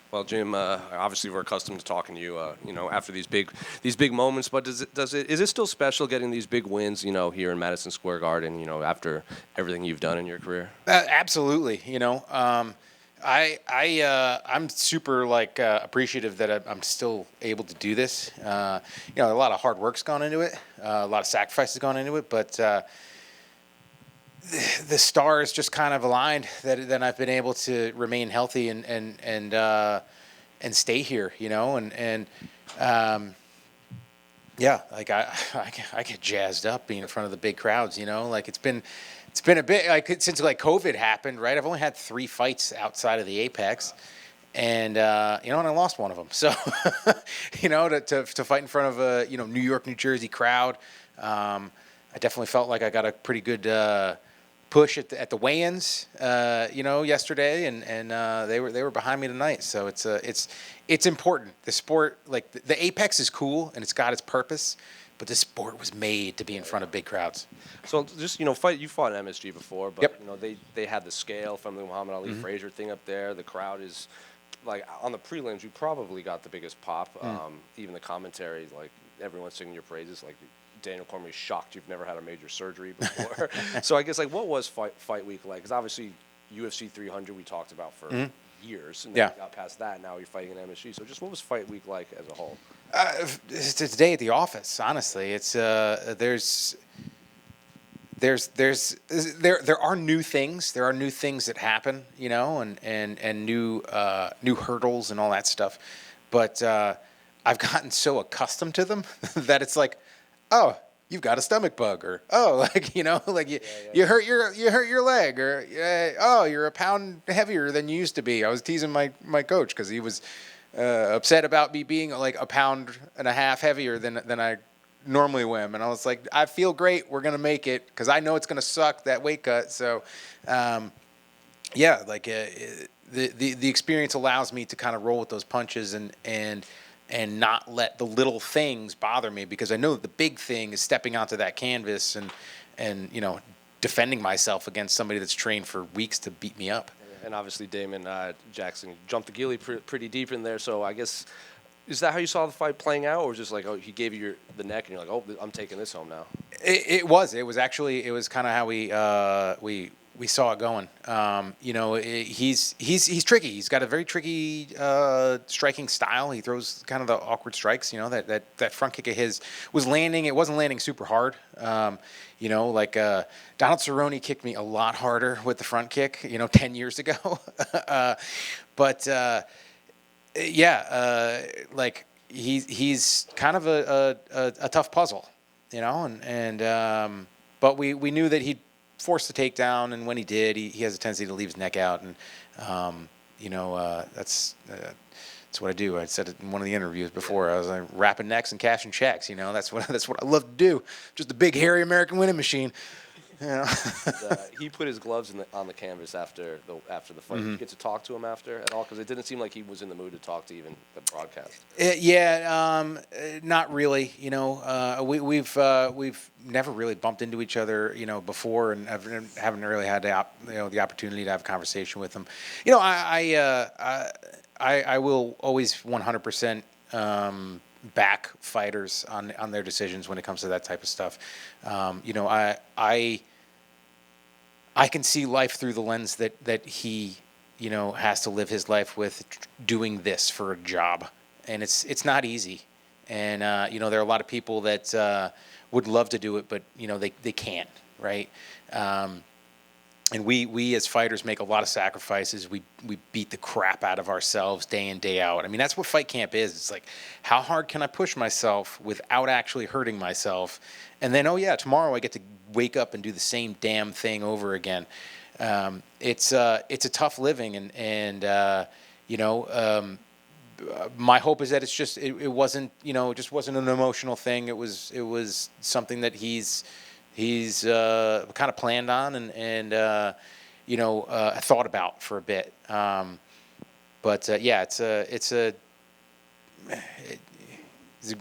Well, Jim, obviously we're accustomed to talking to you, after these big moments. But is it still special getting these big wins, here in Madison Square Garden, after everything you've done in your career? Absolutely. I'm super appreciative that I'm still able to do this. A lot of hard work's gone into it, a lot of sacrifices gone into it, but the stars just kind of aligned that I've been able to remain healthy and stay here, yeah, like I get jazzed up being in front of the big crowds, like it's been a bit since COVID happened, right? I've only had 3 fights outside of the Apex, and and I lost one of them. So, to fight in front of a New York, New Jersey crowd, I definitely felt like I got a pretty good push at the weigh-ins, yesterday, and they were behind me tonight. So it's important. The sport, like the Apex, is cool and it's got its purpose, but the sport was made to be in front of big crowds. So just you fought in MSG before, but Yep. they had the scale from the Muhammad Ali Frazier thing up there. The crowd is like on the prelims. You probably got the biggest pop. Even the commentary, like everyone's singing your praises. Like Daniel Cormier's shocked you've never had a major surgery before. So I guess what was fight week like? Because obviously UFC 300 we talked about for years, and then you got past that. Now you're fighting in MSG. So just what was fight week like as a whole? It's a day at the office. Honestly, it's there are new things. There are new things that happen, and new hurdles and all that stuff. But I've gotten so accustomed to them that it's like, oh, you've got a stomach bug, or you hurt your leg, or oh, you're a pound heavier than you used to be. I was teasing my coach because he was upset about me being like a pound and a half heavier than I normally am, and I was like, I feel great. We're gonna make it because I know it's gonna suck, that weight cut. So, the experience allows me to kind of roll with those punches and not let the little things bother me, because I know that the big thing is stepping onto that canvas and defending myself against somebody that's trained for weeks to beat me up. And obviously Damon Jackson jumped the ghillie pretty deep in there. So I guess, is that how you saw the fight playing out, or was it just like, oh, he gave you the neck and you're like, oh, I'm taking this home now? It was kind of how we saw it going. He's tricky. He's got a very tricky striking style. He throws kind of the awkward strikes. That front kick of his was landing. It wasn't landing super hard. Donald Cerrone kicked me a lot harder with the front kick, 10 years ago. He's kind of a tough puzzle, but we knew that he'd force the takedown, and when he did, he has a tendency to leave his neck out, and that's what I do. I said it in one of the interviews before. I was like rapping necks and cashing checks. That's what I love to do. Just a big hairy American winning machine. He put his gloves on the canvas after the fight. Did you get to talk to him after at all? Because it didn't seem like he was in the mood to talk to even the broadcast. Not really. We've never really bumped into each other, before, and haven't really had the opportunity to have a conversation with him. I will always 100% back fighters on their decisions when it comes to that type of stuff. I can see life through the lens that he has to live his life with, doing this for a job, and it's not easy. And there are a lot of people that would love to do it, but they can't, right? And we as fighters make a lot of sacrifices. We beat the crap out of ourselves day in, day out. I mean, that's what fight camp is. It's like, how hard can I push myself without actually hurting myself? And then, tomorrow I get to wake up and do the same damn thing over again. It's a tough living, and my hope is that it's just it wasn't it just wasn't an emotional thing. It was something that he's kind of planned on and thought about for a bit.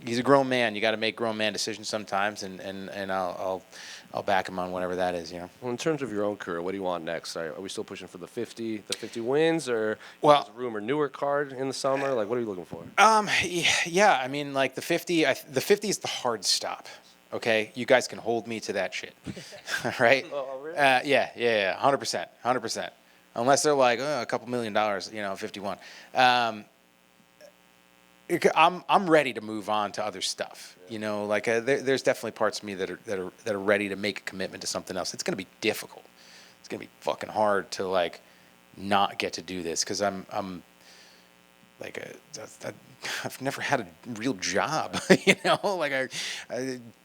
he's a grown man. You got to make grown man decisions sometimes, and I'll back him on whatever that is. Well, in terms of your own career, what do you want next? Are we still pushing for the 50 wins, or Well, there's a rumor Newark card in the summer? Like, what are you looking for? Yeah, I mean, like the 50 is the hard stop. Okay, you guys can hold me to that shit, right? Oh, really? Yeah, 100%. Unless they're like a couple $1 million, 51. I'm ready to move on to other stuff. Like there's definitely parts of me that are ready to make a commitment to something else. It's gonna be difficult. It's gonna be fucking hard to like not get to do this because I'm like I've never had a real job. Like I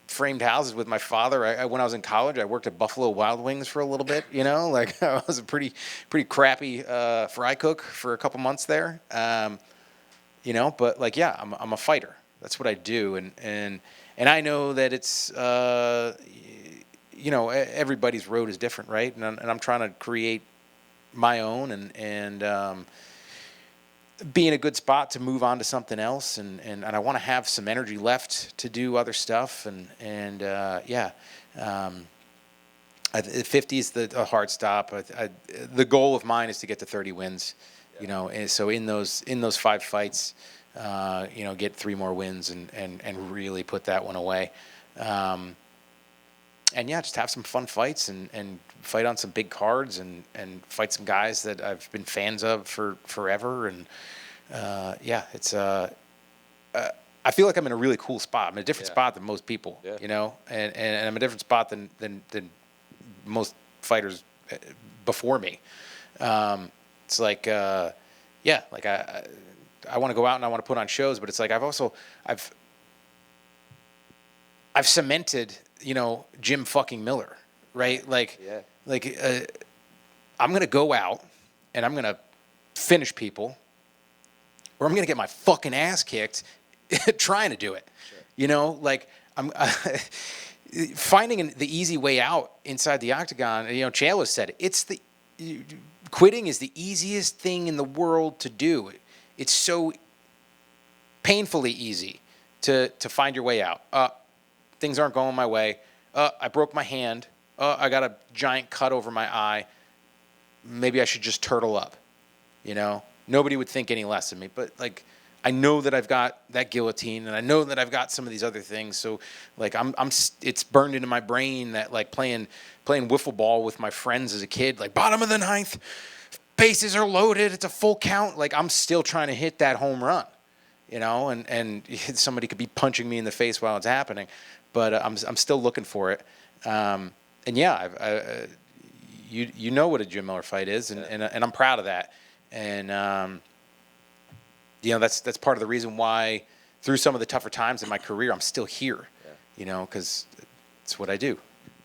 framed houses with my father. When I was in college, I worked at Buffalo Wild Wings for a little bit. Like I was a pretty crappy fry cook for a couple months there. But like, yeah, I'm a fighter. That's what I do, and I know that it's everybody's road is different, right? And I'm trying to create my own and be in a good spot to move on to something else, and I want to have some energy left to do other stuff, and 50 is the hard stop. The goal of mine is to get to 30 wins. And so in those 5 fights, get 3 more wins and really put that one away. Just have some fun fights and fight on some big cards and fight some guys that I've been fans of for forever. And it's I feel like I'm in a really cool spot. I'm in a different spot than most people, and I'm in a different spot than most fighters before me. It's like, like I want to go out and I want to put on shows, but it's like I've cemented, Jim fucking Miller, right? I'm going to go out and I'm going to finish people, or I'm going to get my fucking ass kicked trying to do it. Sure. I'm finding the easy way out inside the octagon. Chael has said it. Quitting is the easiest thing in the world to do. It's so painfully easy to find your way out. Things aren't going my way. I broke my hand. I got a giant cut over my eye. Maybe I should just turtle up. Nobody would think any less of me. But like, I know that I've got that guillotine, and I know that I've got some of these other things. So like, it's burned into my brain that like playing wiffle ball with my friends as a kid, like bottom of the 9th, bases are loaded, it's a full count. Like I'm still trying to hit that home run, and somebody could be punching me in the face while it's happening, but I'm still looking for it. You know what a Jim Miller fight is, and I'm proud of that. And that's part of the reason why through some of the tougher times in my career, I'm still here. Because it's what I do.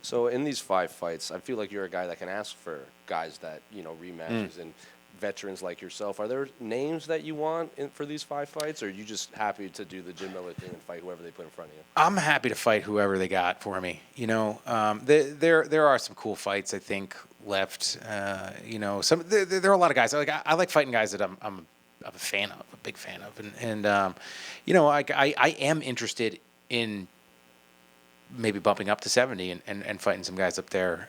So in these 5 fights, I feel like you're a guy that can ask for guys that, rematches and veterans like yourself. Are there names that you want for these 5 fights, or are you just happy to do the Jim Miller thing and fight whoever they put in front of you? I'm happy to fight whoever they got for me. There are some cool fights, I think, left. There are a lot of guys. I like fighting guys that I'm a fan of, a big fan of. I am interested in maybe bumping up to 70 and fighting some guys up there.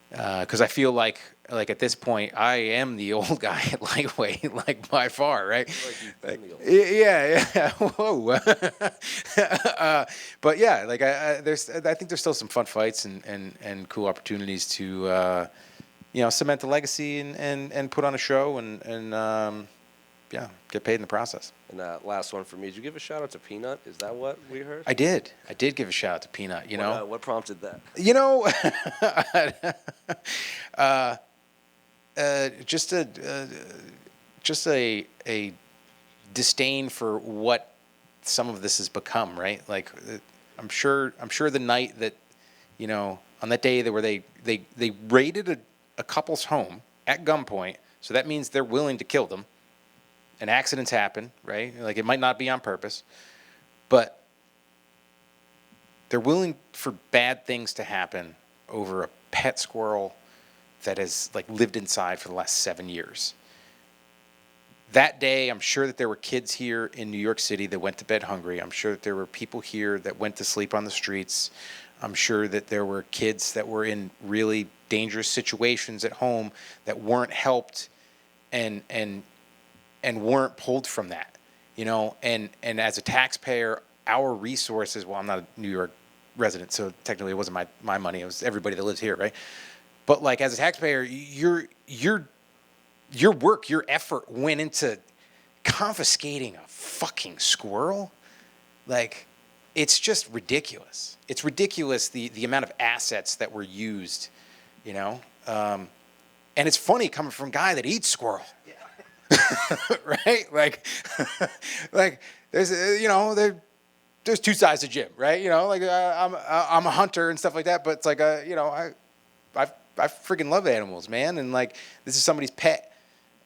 Because I feel like at this point, I am the old guy at lightweight, like by far, right? Yeah. Whoa. But yeah, I think there's still some fun fights and cool opportunities to, cement the legacy and put on a show and get paid in the process. And last one for me, did you give a shout out to Peanut? Is that what we heard? I did give a shout out to Peanut. What prompted that? Just a disdain for what some of this has become, right? Like, I'm sure the night that, on that day where they raided a couple's home at gunpoint, so that means they're willing to kill them. And accidents happen, right? Like, it might not be on purpose, but they're willing for bad things to happen over a pet squirrel that has like lived inside for the last 7 years. that day, I'm sure that there were kids here in New York City that went to bed hungry. I'm sure that there were people here that went to sleep on the streets. I'm sure that there were kids that were in really dangerous situations at home that weren't helped and weren't pulled from that, and as a taxpayer, our resources, well, I'm not a New York resident, so technically it wasn't my money, it was everybody that lives here, right? But like as a taxpayer, your work, your effort went into confiscating a fucking squirrel. Like, it's just ridiculous. It's ridiculous the amount of assets that were used, and it's funny coming from a guy that eats squirrel. Right? Like there's there's two sides to Jim, right? I'm a hunter and stuff like that, but it's like I freaking love animals, man, and like this is somebody's pet.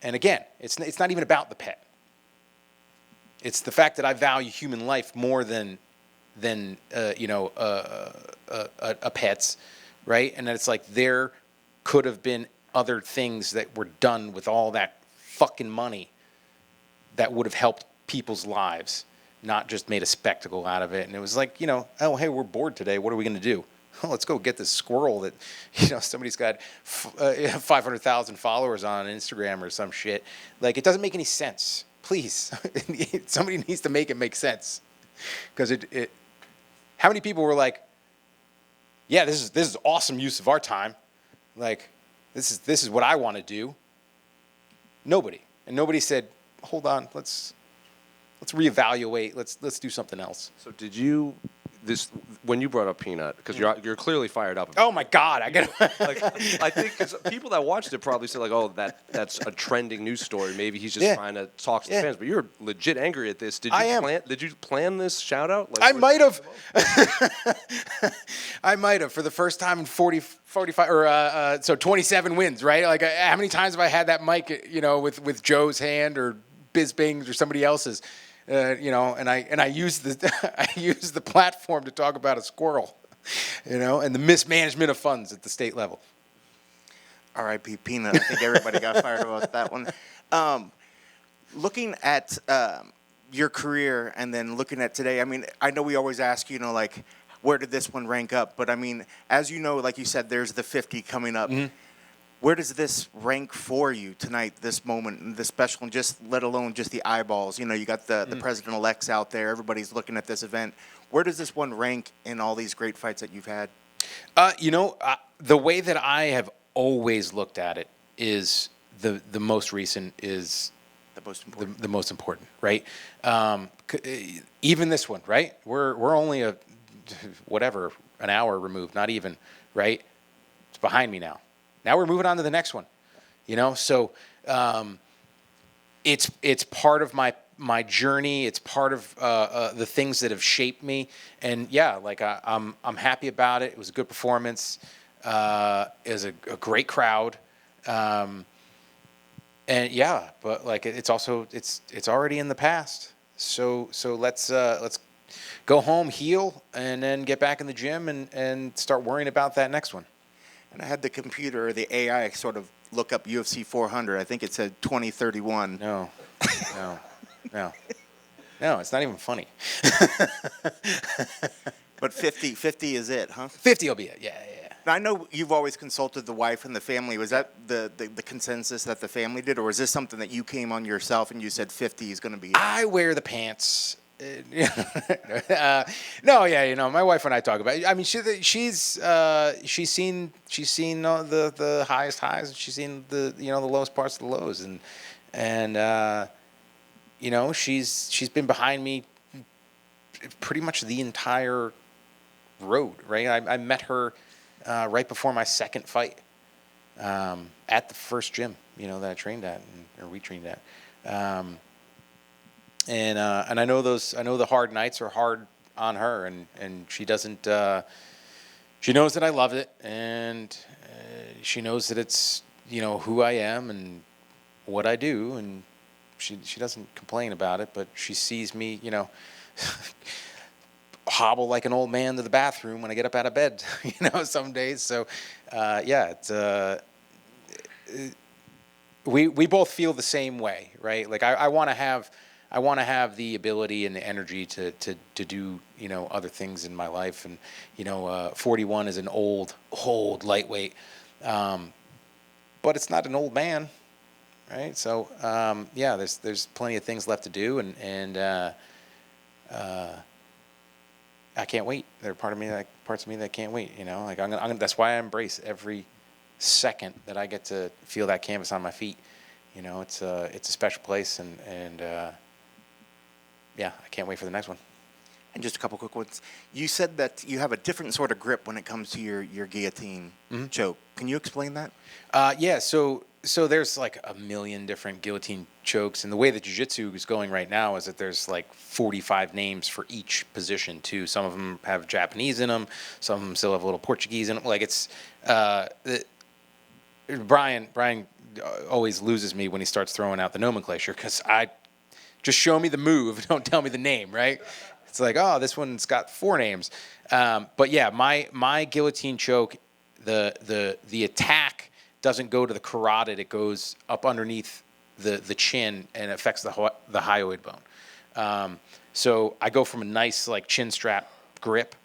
And again, it's not even about the pet. It's the fact that I value human life more than a pet's, right? And then it's like there could have been other things that were done with all that fucking money that would have helped people's lives, not just made a spectacle out of it. And it was like, oh, hey, we're bored today. What are we going to do? Oh, let's go get this squirrel that, somebody's got 500,000 followers on Instagram or some shit. Like, it doesn't make any sense. Please, somebody needs to make it make sense. Because how many people were like, yeah, this is awesome use of our time. Like, this is what I want to do. Nobody. And nobody said, hold on, let's reevaluate. Let's do something else. So did you when you brought up Peanut, because you're clearly fired up. Oh my God, I think 'cause people that watched it probably said like, oh, that's a trending news story. Maybe he's just trying to talk to the fans. But you're legit angry at this. Did you plan this shout out? I might have. I might have for the first time in 45 or so 27 wins, right? Like how many times have I had that mic, with Joe's hand or Bisbing's or somebody else's? And I use the platform to talk about a squirrel, and the mismanagement of funds at the state level. R.I.P. Peanut. I think everybody got fired about that one. Looking at your career and then looking at today, I mean, I know we always ask, like, where did this one rank up? But I mean, as you know, like you said, there's the 50 coming up. Mm-hmm. Where does this rank for you tonight, this moment, and this special, and just let alone just the eyeballs? You got the president-elects out there. Everybody's looking at this event. Where does this one rank in all these great fights that you've had? The way that I have always looked at it is the most recent is the most important. The most important, right? Even this one, right? We're only an hour removed, not even, right? It's behind me now. Now we're moving on to the next one, So it's part of my journey. It's part of the things that have shaped me. And yeah, like I'm happy about it. It was a good performance. It was a great crowd. And yeah, but like it's also it's already in the past. So let's go home, heal, and then get back in the gym and start worrying about that next one. And I had the computer, or the AI, sort of look up UFC 400. I think it said 2031. No, it's not even funny. But 50 is it, huh? 50 will be it, yeah. Now, I know you've always consulted the wife and the family. Was that the consensus that the family did, or is this something that you came on yourself and you said 50 is going to be it? I wear the pants. No, my wife and I talk about it. I mean, she's seen the highest highs, and she's seen the lowest parts of the lows, and she's been behind me pretty much the entire road, right? I met her right before my second fight at the first gym, that I trained at or we trained at. And I know the hard nights are hard on her, and she doesn't. She knows that I love it, and she knows that it's who I am and what I do, and she doesn't complain about it, but she sees me hobble like an old man to the bathroom when I get up out of bed, some days. So yeah, it's we both feel the same way, right? Like I want to have the ability and the energy to do, you know, other things in my life. And, you know, 41 is an old lightweight, but it's not an old man, right? So yeah, there's plenty of things left to do, and I can't wait. There are parts of me that can't wait. You know, like I'm gonna. That's why I embrace every second that I get to feel that canvas on my feet. You know, it's a special place, and yeah, I can't wait for the next one. And just a couple quick ones. You said that you have a different sort of grip when it comes to your guillotine choke. Can you explain that? Yeah, so there's like a million different guillotine chokes, and the way that jiu-jitsu is going right now is that there's like 45 names for each position too. Some of them have Japanese in them, some of them still have a little Portuguese in them. Like it's Brian always loses me when he starts throwing out the nomenclature, because I just show me the move, don't tell me the name, right? It's like, oh, this one's got 4 names. But yeah, my guillotine choke, the attack doesn't go to the carotid; it goes up underneath the chin and affects the hyoid bone. So I go from a nice like chin strap grip,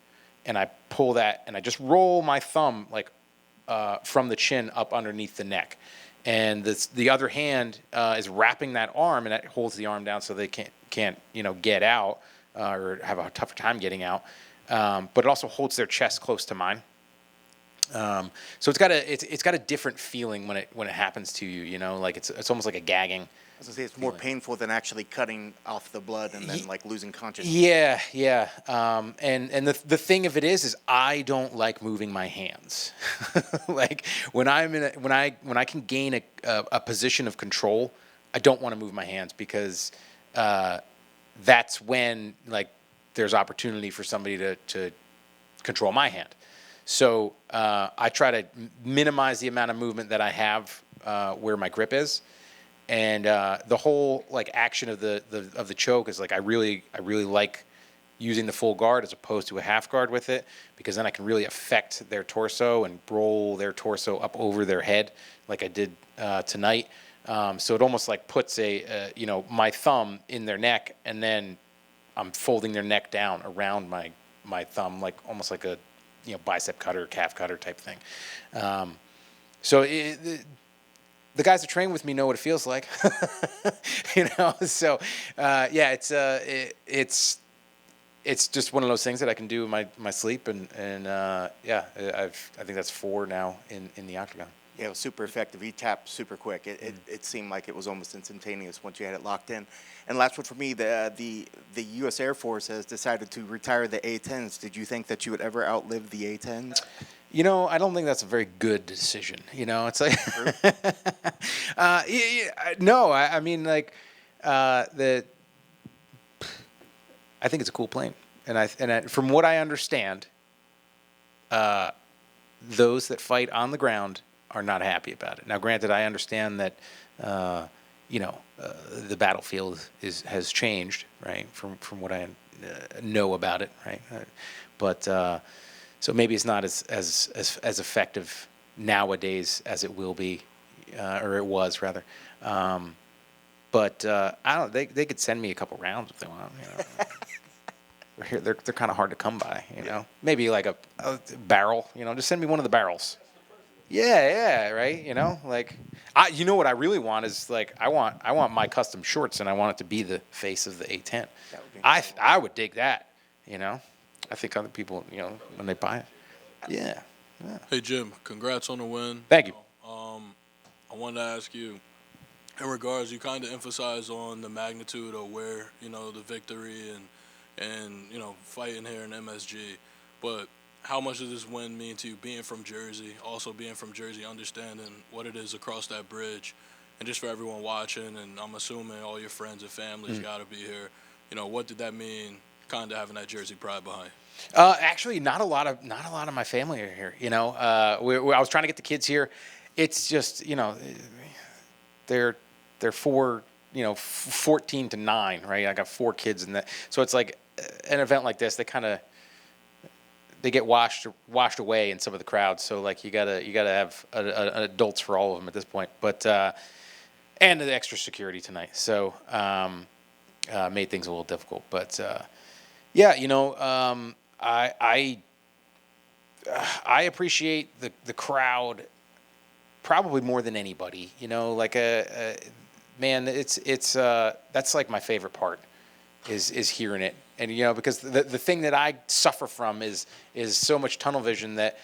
and I pull that, and I just roll my thumb like from the chin up underneath the neck, and the other hand is wrapping that arm, and that holds the arm down so they can't you know, get out or have a tougher time getting out. But it also holds their chest close to mine. So it's got a different feeling when it happens to you, you know, like it's almost like a gagging. I was gonna say it's more painful than actually cutting off the blood and then like losing consciousness. Yeah. And the thing of it is I don't like moving my hands. Like when I can gain a position of control, I don't want to move my hands, because that's when like there's opportunity for somebody to control my hand. So I try to minimize the amount of movement that I have where my grip is, and the whole like action of the choke is like I really like using the full guard as opposed to a half guard with it, because then I can really affect their torso and roll their torso up over their head like I did tonight. So it almost like puts you know, my thumb in their neck, and then I'm folding their neck down around my thumb, like almost like a, you know, bicep cutter, calf cutter type thing. So the guys that train with me know what it feels like, you know. So yeah, it's just one of those things that I can do in my sleep, and yeah, I think that's 4 now in the octagon. Yeah, it was super effective. He tapped super quick. It seemed like it was almost instantaneous once you had it locked in. And last one for me, the U.S. Air Force has decided to retire the A-10s. Did you think that you would ever outlive the A-10s? You know, I don't think that's a very good decision. You know, it's like, no, I mean, like, I think it's a cool plane, and from what I understand, those that fight on the ground are not happy about it. Now, granted, I understand that, you know, the battlefield has changed, right, from what I know about it, right, but. So maybe it's not as effective nowadays as it will be, or it was rather. But I don't. They could send me a couple rounds if they want. You know. They're kind of hard to come by. You know, maybe like a barrel. You know, just send me one of the barrels. Yeah, right. You know, like you know what I really want is like I want my custom shorts, and I want it to be the face of the A-10. I would dig that. You know. I think other people, you know, when they buy it. Yeah. Hey, Jim, congrats on the win. Thank you. I wanted to ask you, in regards, you kind of emphasize on the magnitude of where, you know, the victory and you know, fighting here in MSG. But how much does this win mean to you, being from Jersey, also being from Jersey, understanding what it is across that bridge, and just for everyone watching, and I'm assuming all your friends and families got to be here. You know, what did that mean, kind of having that Jersey pride behind? Actually, not a lot of my family are here. You know, I was trying to get the kids here. It's just, you know, they're 4, you know, 14 to 9, right? I got 4 kids in that, so it's like an event like this. They get washed away in some of the crowds. So like you gotta have adults for all of them at this point. But and the extra security tonight. So made things a little difficult. But yeah, I appreciate the crowd probably more than anybody. Like man, it's that's like my favorite part is hearing it. And because the thing that I suffer from is so much tunnel vision that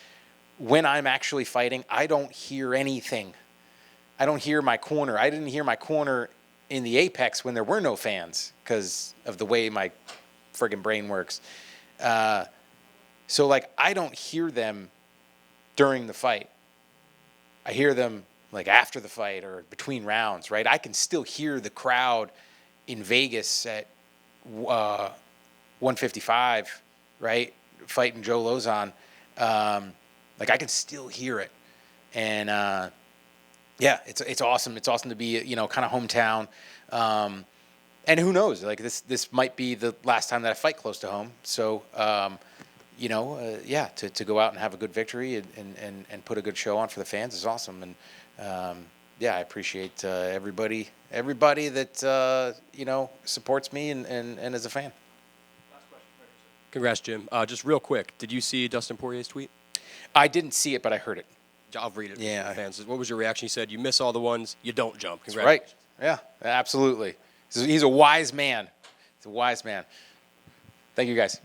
when I'm actually fighting, I don't hear anything. I don't hear my corner. I didn't hear my corner in the Apex when there were no fans because of the way my friggin' brain works. So like I don't hear them during the fight. I hear them like after the fight or between rounds, right? I can still hear the crowd in Vegas at 155, right? Fighting Joe Lozon. Like I can still hear it. And yeah, it's awesome. It's awesome to be, kind of hometown. And who knows? Like this might be the last time that I fight close to home. So yeah, to go out and have a good victory and put a good show on for the fans is awesome. And yeah, I appreciate everybody that supports me and is a fan. Congrats, Jim. Just real quick, did you see Dustin Poirier's tweet? I didn't see it, but I heard it. I'll read it. Yeah. For fans. What was your reaction? He said, "You miss all the ones, you don't jump." That's right. Congratulations. Yeah, absolutely. He's a wise man. He's a wise man. Thank you, guys.